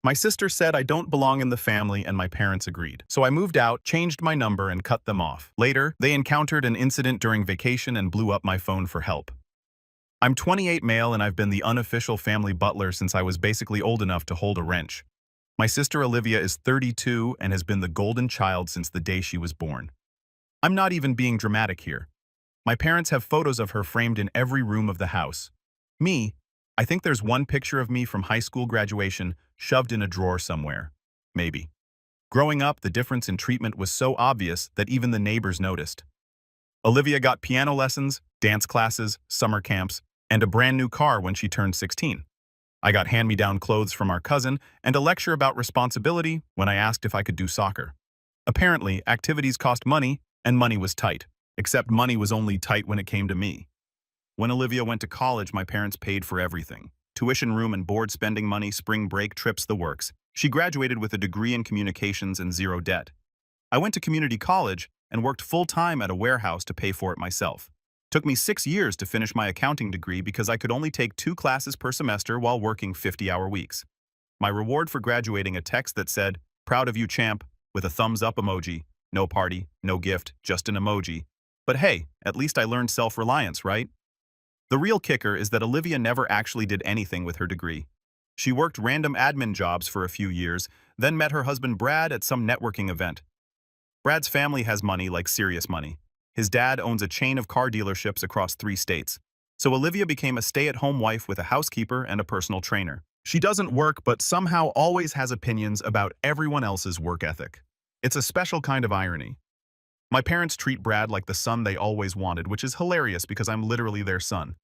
My sister said I don't belong in the family and my parents agreed. So I moved out, changed my number, and cut them off. Later, they encountered an incident during vacation and blew up my phone for help. I'm 28 male and I've been the unofficial family butler since I was basically old enough to hold a wrench. My sister Olivia is 32 and has been the golden child since the day she was born. I'm not even being dramatic here. My parents have photos of her framed in every room of the house. Me, I think there's one picture of me from high school graduation shoved in a drawer somewhere. Maybe. Growing up, the difference in treatment was so obvious that even the neighbors noticed. Olivia got piano lessons, dance classes, summer camps, and a brand new car when she turned 16. I got hand-me-down clothes from our cousin and a lecture about responsibility when I asked if I could do soccer. Apparently, activities cost money, and money was tight. Except money was only tight when it came to me. When Olivia went to college, my parents paid for everything. Tuition, room and board, spending money, spring break, trips, the works. She graduated with a degree in communications and zero debt. I went to community college and worked full-time at a warehouse to pay for it myself. Took me 6 years to finish my accounting degree because I could only take 2 classes per semester while working 50-hour weeks. My reward for graduating, a text that said, "Proud of you, champ," with a thumbs-up emoji. No party, no gift, just an emoji. But hey, at least I learned self-reliance, right? The real kicker is that Olivia never actually did anything with her degree. She worked random admin jobs for a few years, then met her husband Brad at some networking event. Brad's family has money, like serious money. His dad owns a chain of car dealerships across 3 states. So Olivia became a stay-at-home wife with a housekeeper and a personal trainer. She doesn't work but somehow always has opinions about everyone else's work ethic. It's a special kind of irony. My parents treat Brad like the son they always wanted, which is hilarious because I'm literally their son.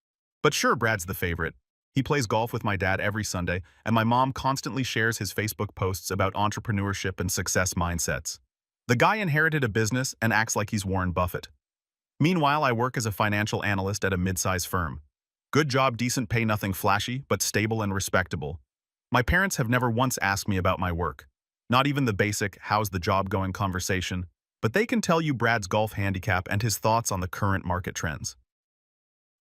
But sure, Brad's the favorite. He plays golf with my dad every Sunday, and my mom constantly shares his Facebook posts about entrepreneurship and success mindsets. The guy inherited a business and acts like he's Warren Buffett. Meanwhile, I work as a financial analyst at a mid-size firm. Good job, decent pay, nothing flashy, but stable and respectable. My parents have never once asked me about my work. Not even the basic, "how's the job going" conversation. But they can tell you Brad's golf handicap and his thoughts on the current market trends.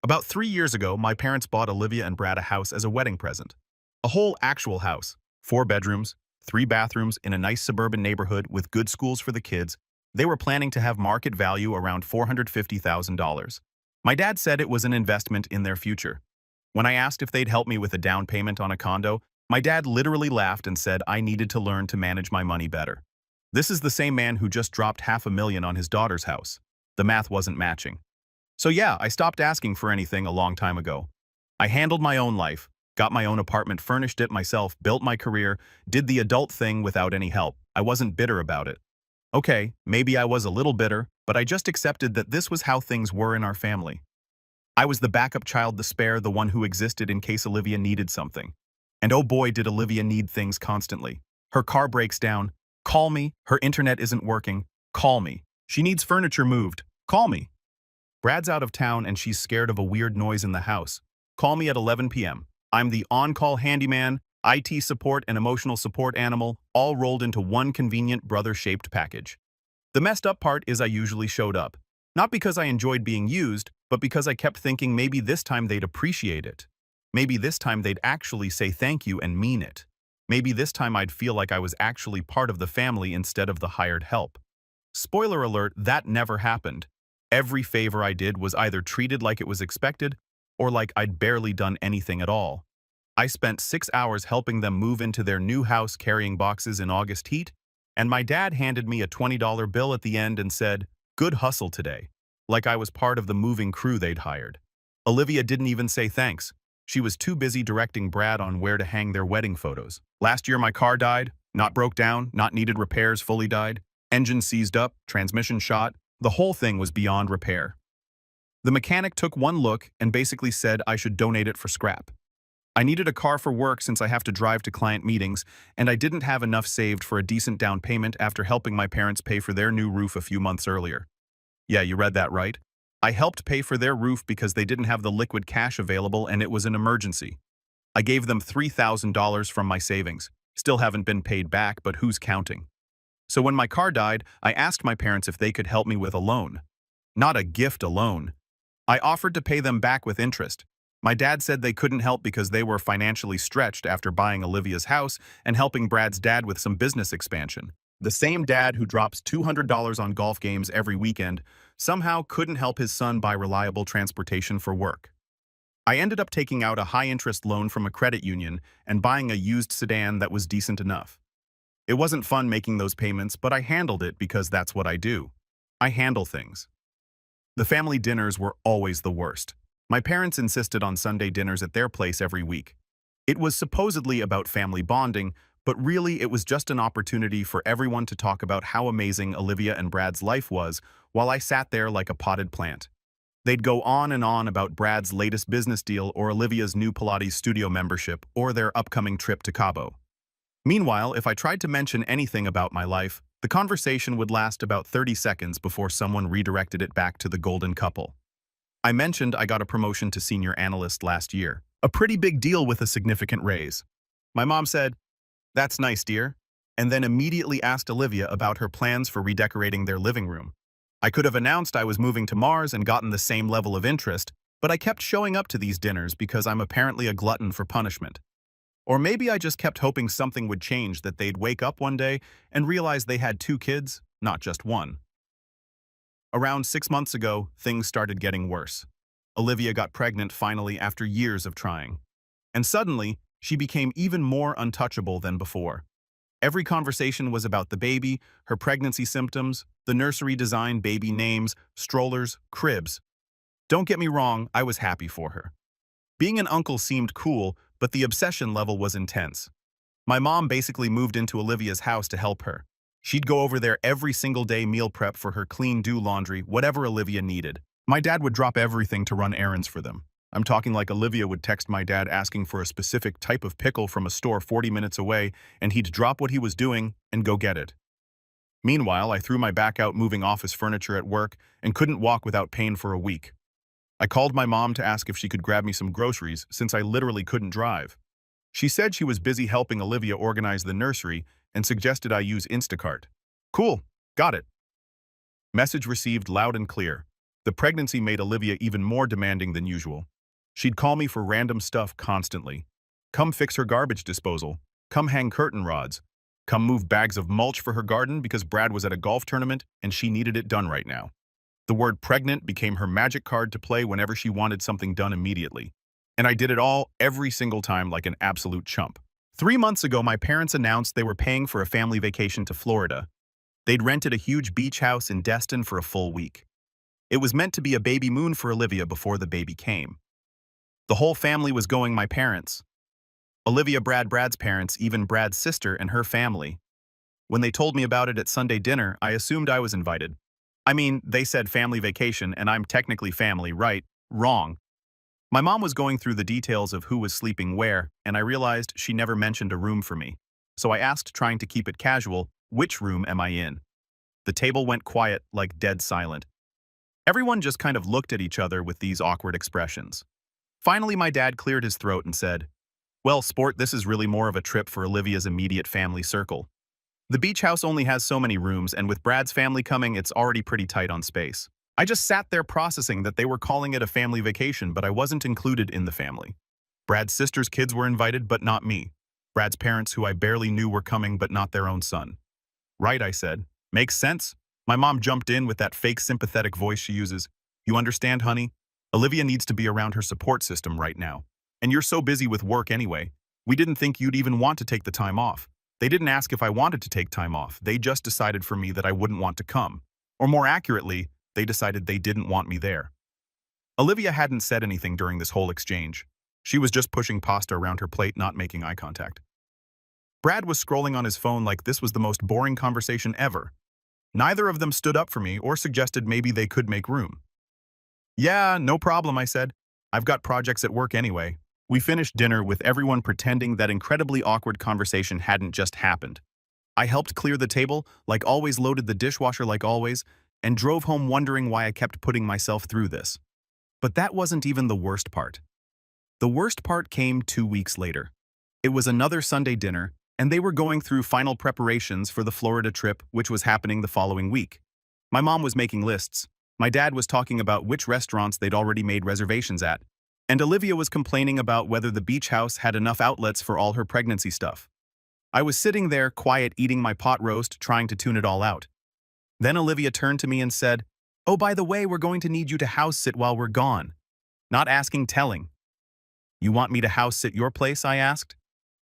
About 3 years ago, my parents bought Olivia and Brad a house as a wedding present. A whole actual house. 4 bedrooms, 3 bathrooms in a nice suburban neighborhood with good schools for the kids. They were planning to have market value around $450,000. My dad said it was an investment in their future. When I asked if they'd help me with a down payment on a condo, my dad literally laughed and said I needed to learn to manage my money better. This is the same man who just dropped $500,000 on his daughter's house. The math wasn't matching. So yeah, I stopped asking for anything a long time ago. I handled my own life, got my own apartment, furnished it myself, built my career, did the adult thing without any help. I wasn't bitter about it. Okay, maybe I was a little bitter, but I just accepted that this was how things were in our family. I was the backup child, the spare, the one who existed in case Olivia needed something. And oh boy, did Olivia need things constantly. Her car breaks down. Call me. Her internet isn't working. Call me. She needs furniture moved. Call me. Brad's out of town and she's scared of a weird noise in the house. Call me at 11 p.m. I'm the on-call handyman, IT support and emotional support animal, all rolled into one convenient brother-shaped package. The messed up part is I usually showed up. Not because I enjoyed being used, but because I kept thinking maybe this time they'd appreciate it. Maybe this time they'd actually say thank you and mean it. Maybe this time I'd feel like I was actually part of the family instead of the hired help. Spoiler alert, that never happened. Every favor I did was either treated like it was expected or like I'd barely done anything at all. I spent 6 hours helping them move into their new house carrying boxes in August heat, and my dad handed me a $20 bill at the end and said, "Good hustle today," like I was part of the moving crew they'd hired. Olivia didn't even say thanks. She was too busy directing Brad on where to hang their wedding photos. Last year my car died, not broke down, not needed repairs, fully died. Engine seized up, transmission shot. The whole thing was beyond repair. The mechanic took one look and basically said I should donate it for scrap. I needed a car for work since I have to drive to client meetings, and I didn't have enough saved for a decent down payment after helping my parents pay for their new roof a few months earlier. Yeah, you read that right. I helped pay for their roof because they didn't have the liquid cash available and it was an emergency. I gave them $3,000 from my savings. Still haven't been paid back, but who's counting? So when my car died, I asked my parents if they could help me with a loan. Not a gift, a loan. I offered to pay them back with interest. My dad said they couldn't help because they were financially stretched after buying Olivia's house and helping Brad's dad with some business expansion. The same dad who drops $200 on golf games every weekend somehow couldn't help his son buy reliable transportation for work. I ended up taking out a high-interest loan from a credit union and buying a used sedan that was decent enough. It wasn't fun making those payments, but I handled it because that's what I do. I handle things. The family dinners were always the worst. My parents insisted on Sunday dinners at their place every week. It was supposedly about family bonding, but really it was just an opportunity for everyone to talk about how amazing Olivia and Brad's life was while I sat there like a potted plant. They'd go on and on about Brad's latest business deal or Olivia's new Pilates studio membership or their upcoming trip to Cabo. Meanwhile, if I tried to mention anything about my life, the conversation would last about 30 seconds before someone redirected it back to the golden couple. I mentioned I got a promotion to senior analyst last year, a pretty big deal with a significant raise. My mom said, "That's nice, dear," and then immediately asked Olivia about her plans for redecorating their living room. I could have announced I was moving to Mars and gotten the same level of interest, but I kept showing up to these dinners because I'm apparently a glutton for punishment. Or maybe I just kept hoping something would change, that they'd wake up one day and realize they had two kids, not just one. Around 6 months ago, things started getting worse. Olivia got pregnant finally after years of trying. And suddenly, she became even more untouchable than before. Every conversation was about the baby, her pregnancy symptoms, the nursery design, baby names, strollers, cribs. Don't get me wrong, I was happy for her. Being an uncle seemed cool, but the obsession level was intense. My mom basically moved into Olivia's house to help her. She'd go over there every single day, meal prep for her, clean, do laundry, whatever Olivia needed. My dad would drop everything to run errands for them. I'm talking like Olivia would text my dad asking for a specific type of pickle from a store 40 minutes away, and he'd drop what he was doing and go get it. Meanwhile, I threw my back out moving office furniture at work and couldn't walk without pain for a week. I called my mom to ask if she could grab me some groceries since I literally couldn't drive. She said she was busy helping Olivia organize the nursery and suggested I use Instacart. Cool, got it. Message received loud and clear. The pregnancy made Olivia even more demanding than usual. She'd call me for random stuff constantly. Come fix her garbage disposal. Come hang curtain rods. Come move bags of mulch for her garden because Brad was at a golf tournament and she needed it done right now. The word pregnant became her magic card to play whenever she wanted something done immediately. And I did it all every single time like an absolute chump. 3 months ago, my parents announced they were paying for a family vacation to Florida. They'd rented a huge beach house in Destin for a full week. It was meant to be a baby moon for Olivia before the baby came. The whole family was going, my parents. Olivia, Brad's parents, even Brad's sister and her family. When they told me about it at Sunday dinner, I assumed I was invited. I mean, they said family vacation, and I'm technically family, right? Wrong. My mom was going through the details of who was sleeping where, and I realized she never mentioned a room for me. So I asked, trying to keep it casual, which room am I in? The table went quiet, like dead silent. Everyone just kind of looked at each other with these awkward expressions. Finally, my dad cleared his throat and said, "Well, sport, this is really more of a trip for Olivia's immediate family circle. The beach house only has so many rooms, and with Brad's family coming, it's already pretty tight on space." I just sat there processing that they were calling it a family vacation, but I wasn't included in the family. Brad's sister's kids were invited, but not me. Brad's parents, who I barely knew, were coming, but not their own son. Right, I said. Makes sense. My mom jumped in with that fake sympathetic voice she uses. You understand, honey? Olivia needs to be around her support system right now. And you're so busy with work anyway. We didn't think you'd even want to take the time off. They didn't ask if I wanted to take time off. They just decided for me that I wouldn't want to come. Or more accurately, they decided they didn't want me there. Olivia hadn't said anything during this whole exchange. She was just pushing pasta around her plate, not making eye contact. Brad was scrolling on his phone like this was the most boring conversation ever. Neither of them stood up for me or suggested maybe they could make room. Yeah, no problem, I said. I've got projects at work anyway. We finished dinner with everyone pretending that incredibly awkward conversation hadn't just happened. I helped clear the table, like always, loaded the dishwasher like always, and drove home wondering why I kept putting myself through this. But that wasn't even the worst part. The worst part came 2 weeks later. It was another Sunday dinner, and they were going through final preparations for the Florida trip, which was happening the following week. My mom was making lists. My dad was talking about which restaurants they'd already made reservations at. And Olivia was complaining about whether the beach house had enough outlets for all her pregnancy stuff. I was sitting there, quiet, eating my pot roast, trying to tune it all out. Then Olivia turned to me and said, "Oh, by the way, we're going to need you to house sit while we're gone." Not asking, telling. "You want me to house sit your place?" I asked.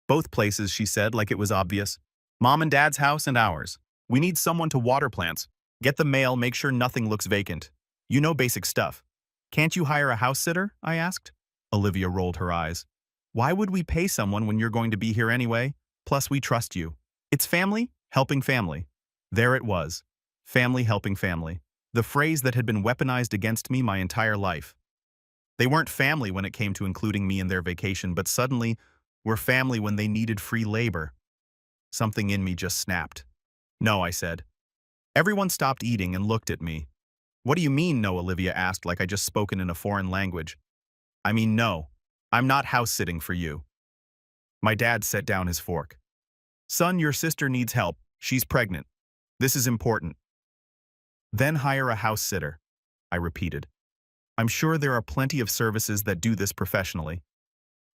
"Both places," she said, like it was obvious. "Mom and Dad's house and ours. We need someone to water plants. Get the mail, make sure nothing looks vacant. You know basic stuff." "Can't you hire a house sitter?" I asked. Olivia rolled her eyes. "Why would we pay someone when you're going to be here anyway? Plus, we trust you. It's family helping family." There it was. Family helping family. The phrase that had been weaponized against me my entire life. They weren't family when it came to including me in their vacation, but suddenly were family when they needed free labor. Something in me just snapped. "No," I said. Everyone stopped eating and looked at me. "What do you mean, no?" Olivia asked, like I just spoken in a foreign language. "I mean, no. I'm not house-sitting for you." My dad set down his fork. "Son, your sister needs help. She's pregnant. This is important." "Then hire a house sitter," I repeated. "I'm sure there are plenty of services that do this professionally."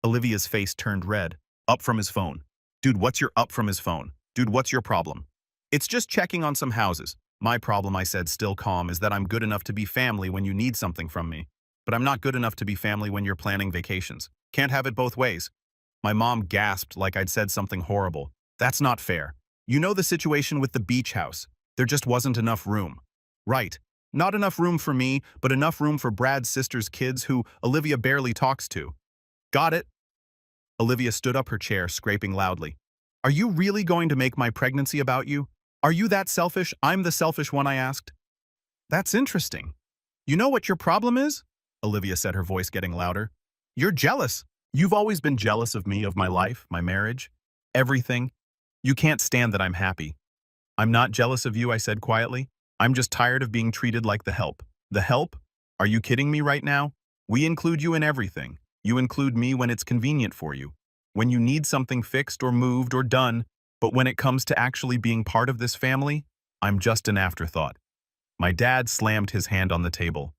Olivia's face turned red. Up from his phone. "Dude, what's your up from his phone? Dude, what's your problem?" "It's just checking on some houses." "My problem," I said, still calm, "is that I'm good enough to be family when you need something from me. But I'm not good enough to be family when you're planning vacations. Can't have it both ways." My mom gasped like I'd said something horrible. "That's not fair. You know the situation with the beach house. There just wasn't enough room." "Right. Not enough room for me, but enough room for Brad's sister's kids who Olivia barely talks to." "Got it." Olivia stood up her chair, scraping loudly. "Are you really going to make my pregnancy about you? Are you that selfish? I'm the selfish one," I asked. "That's interesting. You know what your problem is?" Olivia said, her voice getting louder. "You're jealous. You've always been jealous of me, of my life, my marriage, everything. You can't stand that I'm happy." "I'm not jealous of you," I said quietly. "I'm just tired of being treated like the help." "The help? Are you kidding me right now? We include you in everything. You include me when it's convenient for you, when you need something fixed or moved or done, but when it comes to actually being part of this family, I'm just an afterthought." My dad slammed his hand on the table.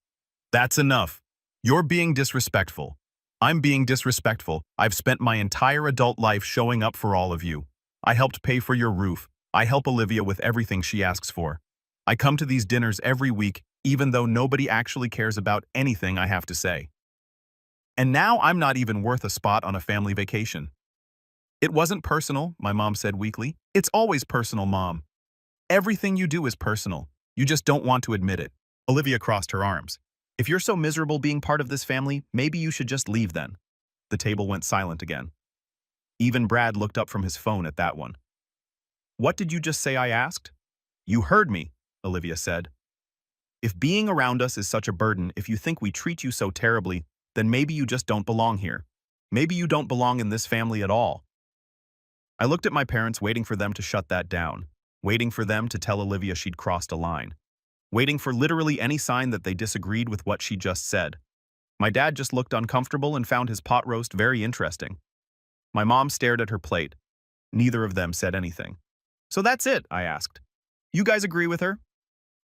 "That's enough. You're being disrespectful. I'm being disrespectful. I've spent my entire adult life showing up for all of you. I helped pay for your roof. I help Olivia with everything she asks for. I come to these dinners every week, even though nobody actually cares about anything I have to say. And now I'm not even worth a spot on a family vacation." "It wasn't personal," my mom said weakly. "It's always personal, Mom. Everything you do is personal. You just don't want to admit it." Olivia crossed her arms. "If you're so miserable being part of this family, maybe you should just leave then." The table went silent again. Even Brad looked up from his phone at that one. "What did you just say?" I asked. "You heard me," Olivia said. "If being around us is such a burden, if you think we treat you so terribly, then maybe you just don't belong here. Maybe you don't belong in this family at all." I looked at my parents, waiting for them to shut that down, waiting for them to tell Olivia she'd crossed a line, waiting for literally any sign that they disagreed with what she just said. My dad just looked uncomfortable and found his pot roast very interesting. My mom stared at her plate. Neither of them said anything. "So that's it?" I asked. "You guys agree with her?"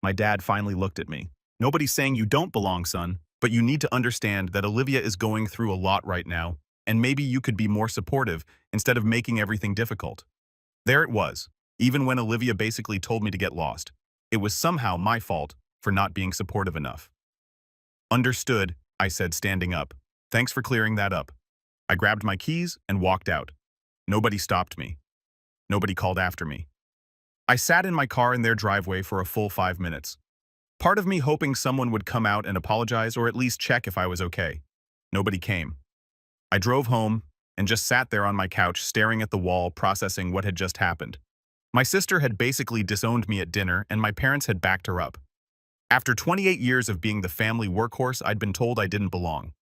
My dad finally looked at me. "Nobody's saying you don't belong, son, but you need to understand that Olivia is going through a lot right now, and maybe you could be more supportive instead of making everything difficult." There it was. Even when Olivia basically told me to get lost, it was somehow my fault for not being supportive enough. "Understood," I said, standing up. "Thanks for clearing that up." I grabbed my keys and walked out. Nobody stopped me. Nobody called after me. I sat in my car in their driveway for a full 5 minutes. Part of me hoping someone would come out and apologize or at least check if I was okay. Nobody came. I drove home and just sat there on my couch staring at the wall, processing what had just happened. My sister had basically disowned me at dinner and my parents had backed her up. After 28 years of being the family workhorse, I'd been told I didn't belong.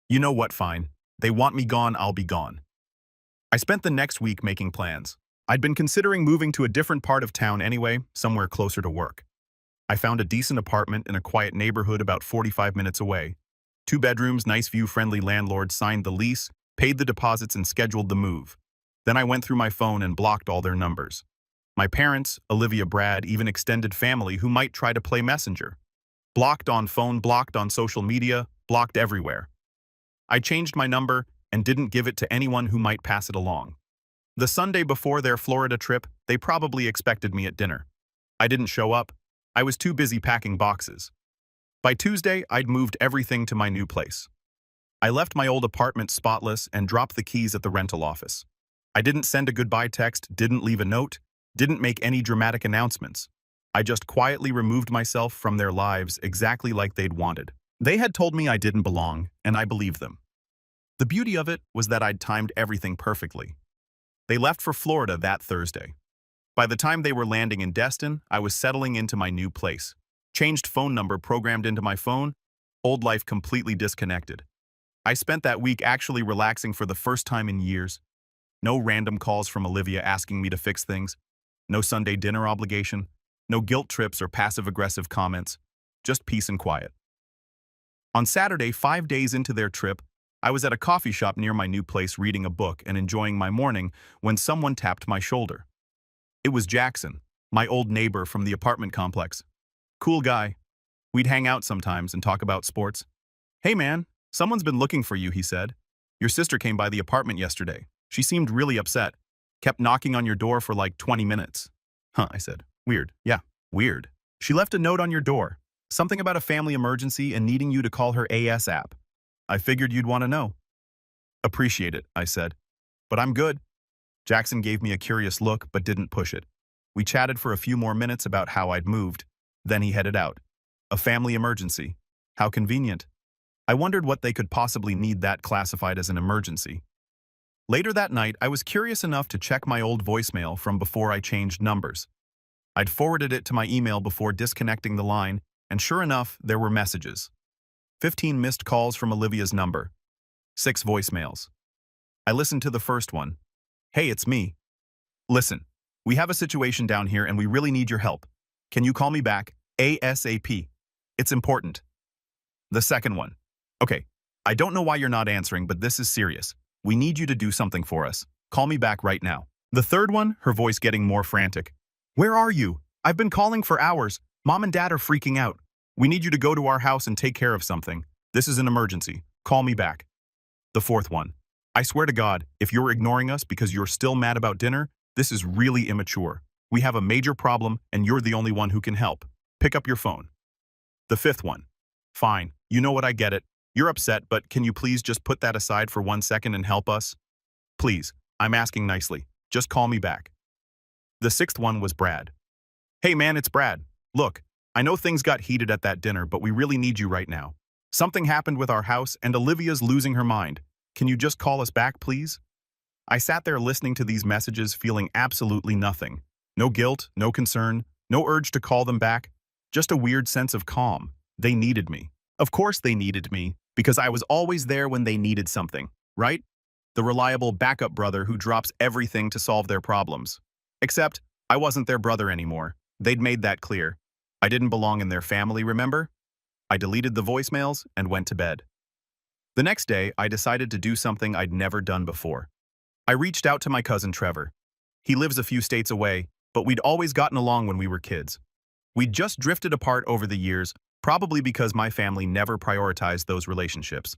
You know what, fine. They want me gone, I'll be gone. I spent the next week making plans. I'd been considering moving to a different part of town anyway, somewhere closer to work. I found a decent apartment in a quiet neighborhood about 45 minutes away. 2 bedrooms, nice view, friendly landlord, signed the lease, paid the deposits and scheduled the move. Then I went through my phone and blocked all their numbers. My parents, Olivia, Brad, even extended family who might try to play messenger. Blocked on phone, blocked on social media, blocked everywhere. I changed my number and didn't give it to anyone who might pass it along. The Sunday before their Florida trip, they probably expected me at dinner. I didn't show up. I was too busy packing boxes. By Tuesday, I'd moved everything to my new place. I left my old apartment spotless and dropped the keys at the rental office. I didn't send a goodbye text, didn't leave a note, didn't make any dramatic announcements. I just quietly removed myself from their lives exactly like they'd wanted. They had told me I didn't belong, and I believed them. The beauty of it was that I'd timed everything perfectly. They left for Florida that Thursday. By the time they were landing in Destin, I was settling into my new place. Changed phone number programmed into my phone, old life completely disconnected. I spent that week actually relaxing for the first time in years. No random calls from Olivia asking me to fix things. No Sunday dinner obligation. No guilt trips or passive-aggressive comments. Just peace and quiet. On Saturday, 5 days into their trip, I was at a coffee shop near my new place reading a book and enjoying my morning when someone tapped my shoulder. It was Jackson, my old neighbor from the apartment complex. Cool guy. We'd hang out sometimes and talk about sports. "Hey man, someone's been looking for you," he said. "Your sister came by the apartment yesterday. She seemed really upset. Kept knocking on your door for like 20 minutes. Huh, I said. Weird. Yeah, weird. She left a note on your door. Something about a family emergency and needing you to call her ASAP. I figured you'd want to know." "Appreciate it," I said. "But I'm good." Jackson gave me a curious look but didn't push it. We chatted for a few more minutes about how I'd moved. Then he headed out. A family emergency. How convenient. I wondered what they could possibly need that classified as an emergency. Later that night, I was curious enough to check my old voicemail from before I changed numbers. I'd forwarded it to my email before disconnecting the line, and sure enough, there were messages. 15 missed calls from Olivia's number. 6 voicemails. I listened to the first one. "Hey, it's me. Listen, we have a situation down here and we really need your help. Can you call me back? ASAP. It's important." The second one. "Okay, I don't know why you're not answering, but this is serious. We need you to do something for us. Call me back right now." The third one, her voice getting more frantic. "Where are you? I've been calling for hours. Mom and Dad are freaking out. We need you to go to our house and take care of something. This is an emergency. Call me back." The fourth one. "I swear to God, if you're ignoring us because you're still mad about dinner, this is really immature. We have a major problem and you're the only one who can help. Pick up your phone." The fifth one. "Fine, you know what, I get it. You're upset, but can you please just put that aside for 1 second and help us? Please, I'm asking nicely. Just call me back." The sixth one was Brad. "Hey man, it's Brad. Look, I know things got heated at that dinner, but we really need you right now. Something happened with our house and Olivia's losing her mind. Can you just call us back, please?" I sat there listening to these messages feeling absolutely nothing. No guilt, no concern, no urge to call them back. Just a weird sense of calm. They needed me. Of course they needed me, because I was always there when they needed something, right? The reliable backup brother who drops everything to solve their problems. Except, I wasn't their brother anymore. They'd made that clear. I didn't belong in their family, remember? I deleted the voicemails and went to bed. The next day, I decided to do something I'd never done before. I reached out to my cousin Trevor. He lives a few states away, but we'd always gotten along when we were kids. We'd just drifted apart over the years, probably because my family never prioritized those relationships.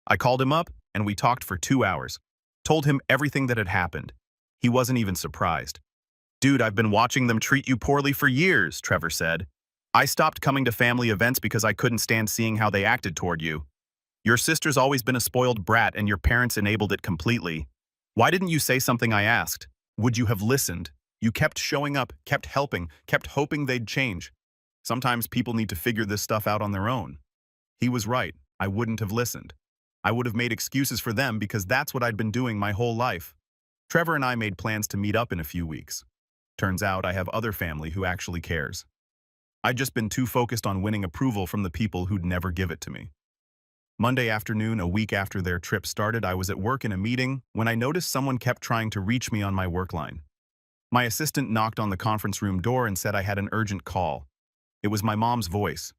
I called him up, and we talked for 2 hours. Told him everything that had happened. He wasn't even surprised. "Dude, I've been watching them treat you poorly for years," Trevor said. "I stopped coming to family events because I couldn't stand seeing how they acted toward you. Your sister's always been a spoiled brat and your parents enabled it completely. Why didn't you say something I asked? Would you have listened? You kept showing up, kept helping, kept hoping they'd change. Sometimes people need to figure this stuff out on their own." He was right. I wouldn't have listened. I would have made excuses for them because that's what I'd been doing my whole life. Trevor and I made plans to meet up in a few weeks. Turns out I have other family who actually cares. I'd just been too focused on winning approval from the people who'd never give it to me. Monday afternoon, a week after their trip started, I was at work in a meeting when I noticed someone kept trying to reach me on my work line. My assistant knocked on the conference room door and said I had an urgent call. It was my mom's voice.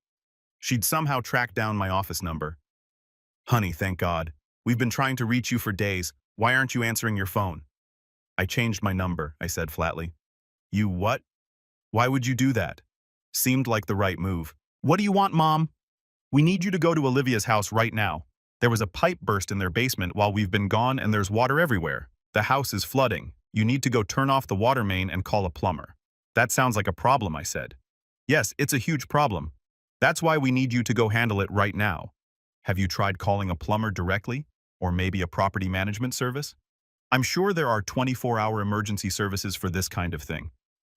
She'd somehow tracked down my office number. "Honey, thank God. We've been trying to reach you for days. Why aren't you answering your phone?" "I changed my number," I said flatly. "You what? Why would you do that?" Seemed like the right move. "What do you want, Mom?" "We need you to go to Olivia's house right now." There was a pipe burst in their basement while we've been gone and there's water everywhere. The house is flooding. You need to go turn off the water main and call a plumber. That sounds like a problem, I said. Yes, it's a huge problem. That's why we need you to go handle it right now. Have you tried calling a plumber directly? Or maybe a property management service? I'm sure there are 24-hour emergency services for this kind of thing.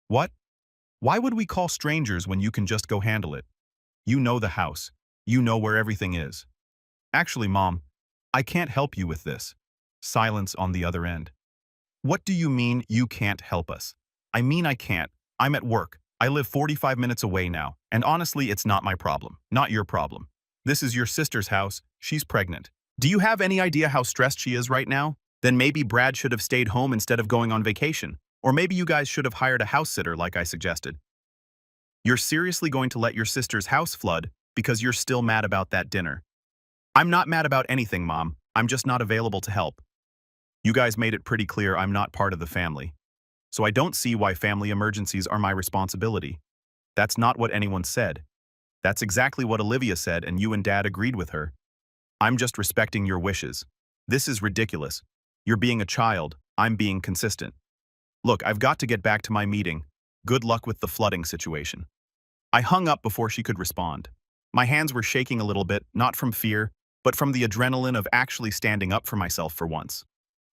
What? Why would we call strangers when you can just go handle it? You know the house. You know where everything is. Actually, Mom, I can't help you with this. Silence on the other end. What do you mean you can't help us? I mean I can't. I'm at work. I live 45 minutes away now, and honestly, it's not my problem. Not your problem. This is your sister's house. She's pregnant. Do you have any idea how stressed she is right now? Then maybe Brad should have stayed home instead of going on vacation. Or maybe you guys should have hired a house sitter like I suggested. You're seriously going to let your sister's house flood because you're still mad about that dinner. I'm not mad about anything, Mom. I'm just not available to help. You guys made it pretty clear I'm not part of the family. So I don't see why family emergencies are my responsibility. That's not what anyone said. That's exactly what Olivia said, and you and Dad agreed with her. I'm just respecting your wishes. This is ridiculous. You're being a child. I'm being consistent. Look, I've got to get back to my meeting. Good luck with the flooding situation. I hung up before she could respond. My hands were shaking a little bit, not from fear, but from the adrenaline of actually standing up for myself for once.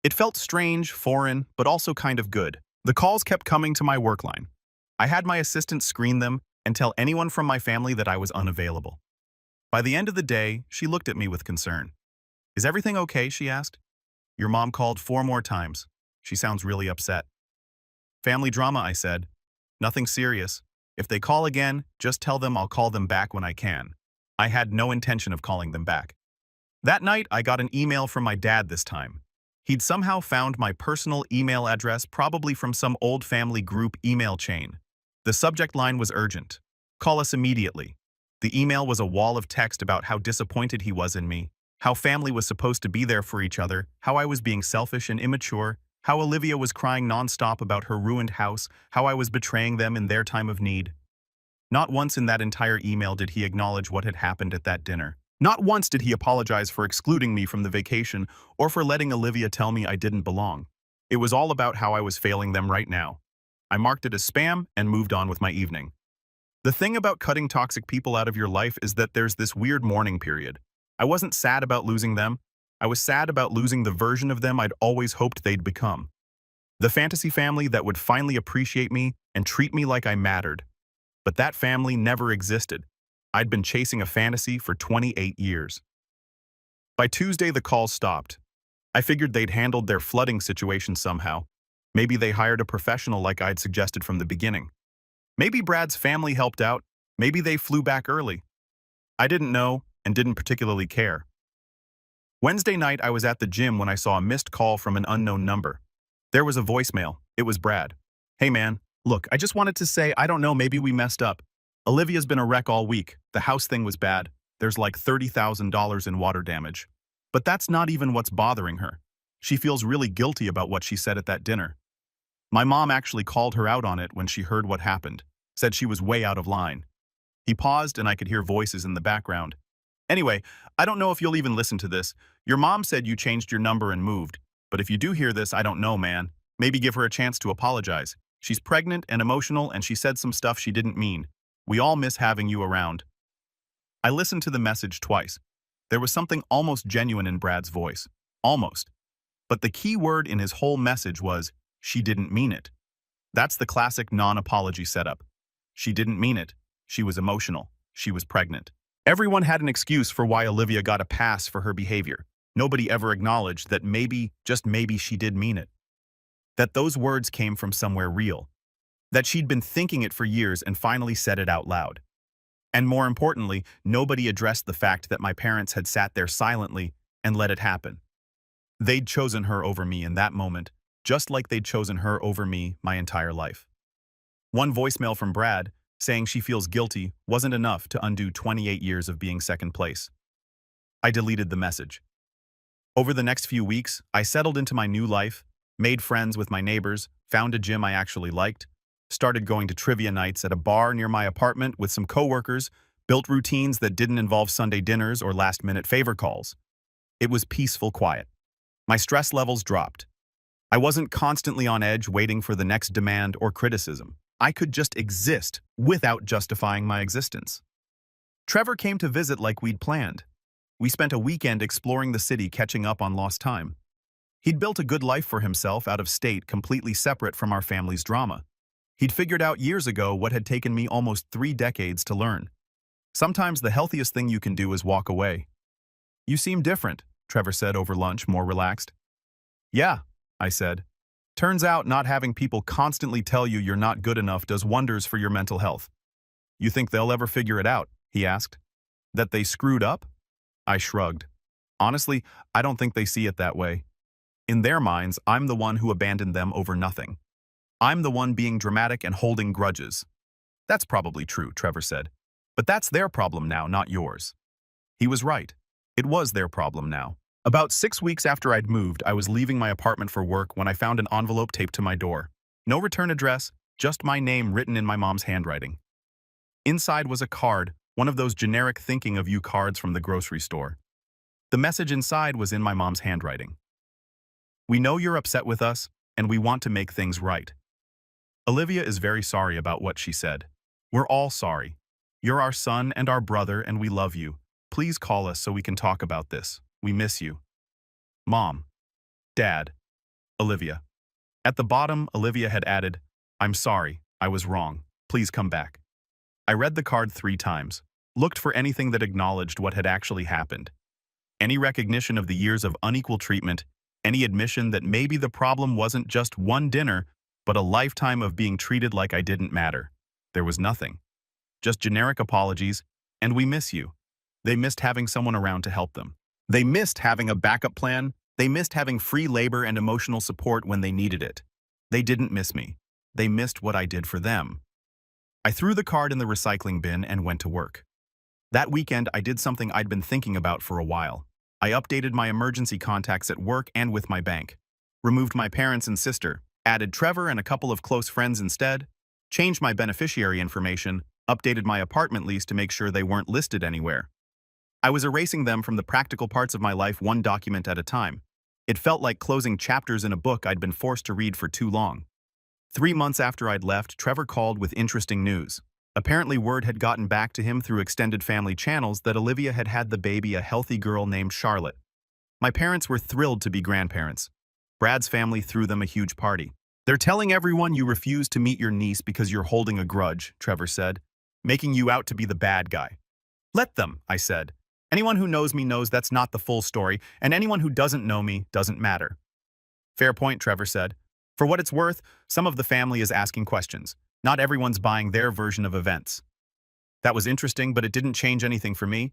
It felt strange, foreign, but also kind of good. The calls kept coming to my work line. I had my assistant screen them and tell anyone from my family that I was unavailable. By the end of the day, she looked at me with concern. Is everything okay? She asked. Your mom called 4 more times. She sounds really upset. Family drama, I said. Nothing serious. If they call again, just tell them I'll call them back when I can. I had no intention of calling them back. That night, I got an email from my dad this time. He'd somehow found my personal email address, probably from some old family group email chain. The subject line was urgent. Call us immediately. The email was a wall of text about how disappointed he was in me, how family was supposed to be there for each other, how I was being selfish and immature, how Olivia was crying nonstop about her ruined house, how I was betraying them in their time of need. Not once in that entire email did he acknowledge what had happened at that dinner. Not once did he apologize for excluding me from the vacation or for letting Olivia tell me I didn't belong. It was all about how I was failing them right now. I marked it as spam and moved on with my evening. The thing about cutting toxic people out of your life is that there's this weird mourning period. I wasn't sad about losing them. I was sad about losing the version of them I'd always hoped they'd become. The fantasy family that would finally appreciate me and treat me like I mattered. But that family never existed. I'd been chasing a fantasy for 28 years. By Tuesday, the calls stopped. I figured they'd handled their flooding situation somehow. Maybe they hired a professional like I'd suggested from the beginning. Maybe Brad's family helped out. Maybe they flew back early. I didn't know and didn't particularly care. Wednesday night, I was at the gym when I saw a missed call from an unknown number. There was a voicemail. It was Brad. Hey man, look, I just wanted to say, I don't know, maybe we messed up. Olivia's been a wreck all week. The house thing was bad. There's like $30,000 in water damage. But that's not even what's bothering her. She feels really guilty about what she said at that dinner. My mom actually called her out on it when she heard what happened, said she was way out of line. He paused and I could hear voices in the background. Anyway, I don't know if you'll even listen to this. Your mom said you changed your number and moved. But if you do hear this, I don't know, man. Maybe give her a chance to apologize. She's pregnant and emotional and she said some stuff she didn't mean. We all miss having you around. I listened to the message twice. There was something almost genuine in Brad's voice. Almost. But the key word in his whole message was, she didn't mean it. That's the classic non-apology setup. She didn't mean it. She was emotional. She was pregnant. Everyone had an excuse for why Olivia got a pass for her behavior. Nobody ever acknowledged that maybe, just maybe, she did mean it. That those words came from somewhere real. That she'd been thinking it for years and finally said it out loud. And more importantly, nobody addressed the fact that my parents had sat there silently and let it happen. They'd chosen her over me in that moment, just like they'd chosen her over me my entire life. One voicemail from Brad, saying she feels guilty, wasn't enough to undo 28 years of being second place. I deleted the message. Over the next few weeks, I settled into my new life, made friends with my neighbors, found a gym I actually liked, started going to trivia nights at a bar near my apartment with some coworkers, built routines that didn't involve Sunday dinners or last-minute favor calls. It was peaceful quiet. My stress levels dropped. I wasn't constantly on edge waiting for the next demand or criticism. I could just exist without justifying my existence. Trevor came to visit like we'd planned. We spent a weekend exploring the city, catching up on lost time. He'd built a good life for himself out of state, completely separate from our family's drama. He'd figured out years ago what had taken me almost 3 decades to learn. Sometimes the healthiest thing you can do is walk away. "You seem different," Trevor said over lunch, more relaxed. "Yeah," I said. "Turns out not having people constantly tell you you're not good enough does wonders for your mental health." "You think they'll ever figure it out?" he asked. "That they screwed up?" I shrugged. "Honestly, I don't think they see it that way. In their minds, I'm the one who abandoned them over nothing. I'm the one being dramatic and holding grudges." "That's probably true," Trevor said. "But that's their problem now, not yours." He was right. It was their problem now. About 6 weeks after I'd moved, I was leaving my apartment for work when I found an envelope taped to my door. No return address, just my name written in my mom's handwriting. Inside was a card, one of those generic thinking of you cards from the grocery store. The message inside was in my mom's handwriting. "We know you're upset with us, and we want to make things right. Olivia is very sorry about what she said. We're all sorry. You're our son and our brother, and we love you. Please call us so we can talk about this. We miss you. Mom. Dad. Olivia." At the bottom, Olivia had added, "I'm sorry, I was wrong. Please come back." I read the card 3 times, looked for anything that acknowledged what had actually happened. Any recognition of the years of unequal treatment, any admission that maybe the problem wasn't just one dinner, but a lifetime of being treated like I didn't matter. There was nothing. Just generic apologies, and "we miss you." They missed having someone around to help them. They missed having a backup plan. They missed having free labor and emotional support when they needed it. They didn't miss me. They missed what I did for them. I threw the card in the recycling bin and went to work. That weekend, I did something I'd been thinking about for a while. I updated my emergency contacts at work and with my bank. Removed my parents and sister, added Trevor and a couple of close friends instead, changed my beneficiary information, updated my apartment lease to make sure they weren't listed anywhere. I was erasing them from the practical parts of my life, one document at a time. It felt like closing chapters in a book I'd been forced to read for too long. 3 months after I'd left, Trevor called with interesting news. Apparently word had gotten back to him through extended family channels that Olivia had had the baby, a healthy girl named Charlotte. My parents were thrilled to be grandparents. Brad's family threw them a huge party. "They're telling everyone you refuse to meet your niece because you're holding a grudge," Trevor said, "making you out to be the bad guy." "Let them," I said. "Anyone who knows me knows that's not the full story, and anyone who doesn't know me doesn't matter." "Fair point," Trevor said. "For what it's worth, some of the family is asking questions. Not everyone's buying their version of events." That was interesting, but it didn't change anything for me.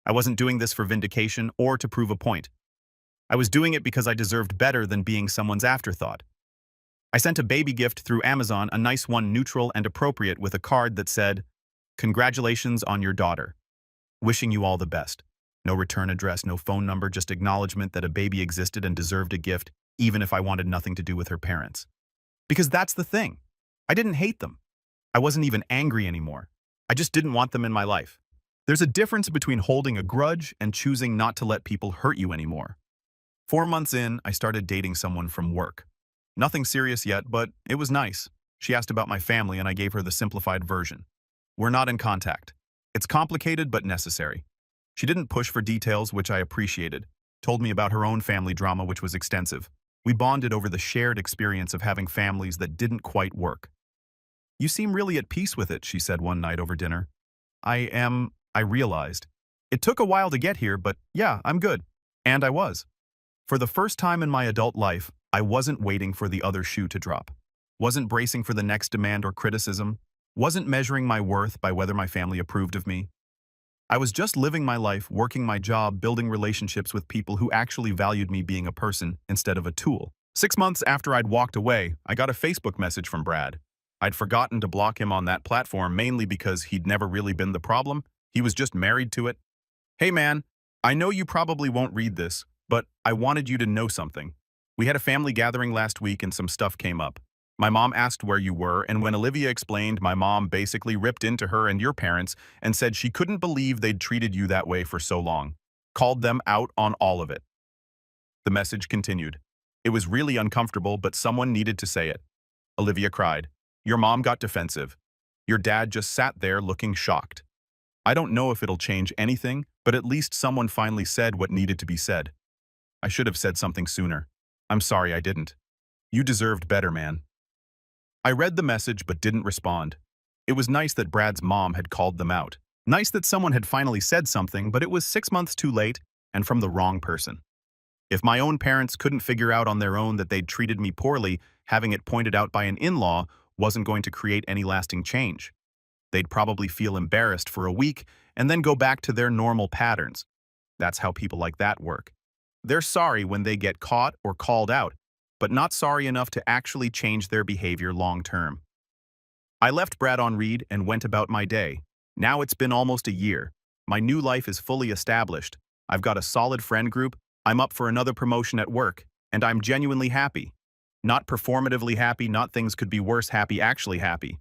I wasn't doing this for vindication or to prove a point. I was doing it because I deserved better than being someone's afterthought. I sent a baby gift through Amazon, a nice one, neutral and appropriate, with a card that said, "Congratulations on your daughter. Wishing you all the best." No return address, no phone number, just acknowledgement that a baby existed and deserved a gift, even if I wanted nothing to do with her parents. Because that's the thing. I didn't hate them. I wasn't even angry anymore. I just didn't want them in my life. There's a difference between holding a grudge and choosing not to let people hurt you anymore. 4 months in, I started dating someone from work. Nothing serious yet, but it was nice. She asked about my family and I gave her the simplified version. We're not in contact. It's complicated but necessary. She didn't push for details, which I appreciated. Told me about her own family drama, which was extensive. We bonded over the shared experience of having families that didn't quite work. "You seem really at peace with it," she said one night over dinner. I realized. It took a while to get here, but yeah, I'm good. And I was. For the first time in my adult life, I wasn't waiting for the other shoe to drop. Wasn't bracing for the next demand or criticism. Wasn't measuring my worth by whether my family approved of me. I was just living my life, working my job, building relationships with people who actually valued me being a person instead of a tool. 6 months after I'd walked away, I got a Facebook message from Brad. I'd forgotten to block him on that platform, mainly because he'd never really been the problem. He was just married to it. "Hey man, I know you probably won't read this, but I wanted you to know something. We had a family gathering last week and some stuff came up. My mom asked where you were, and when Olivia explained, my mom basically ripped into her and your parents and said she couldn't believe they'd treated you that way for so long. Called them out on all of it. The message continued. It was really uncomfortable, but someone needed to say it. Olivia cried. Your mom got defensive. Your dad just sat there looking shocked. I don't know if it'll change anything, but at least someone finally said what needed to be said. I should have said something sooner. I'm sorry I didn't. You deserved better, man. I read the message but didn't respond. It was nice that Brad's mom had called them out. Nice that someone had finally said something, but it was 6 months too late and from the wrong person. If my own parents couldn't figure out on their own that they'd treated me poorly, having it pointed out by an in-law wasn't going to create any lasting change. They'd probably feel embarrassed for a week and then go back to their normal patterns. That's how people like that work. They're sorry when they get caught or called out, but not sorry enough to actually change their behavior long-term. I left Brad on read and went about my day. Now it's been almost a year. My new life is fully established. I've got a solid friend group, I'm up for another promotion at work, and I'm genuinely happy. Not performatively happy, not things could be worse happy, actually happy.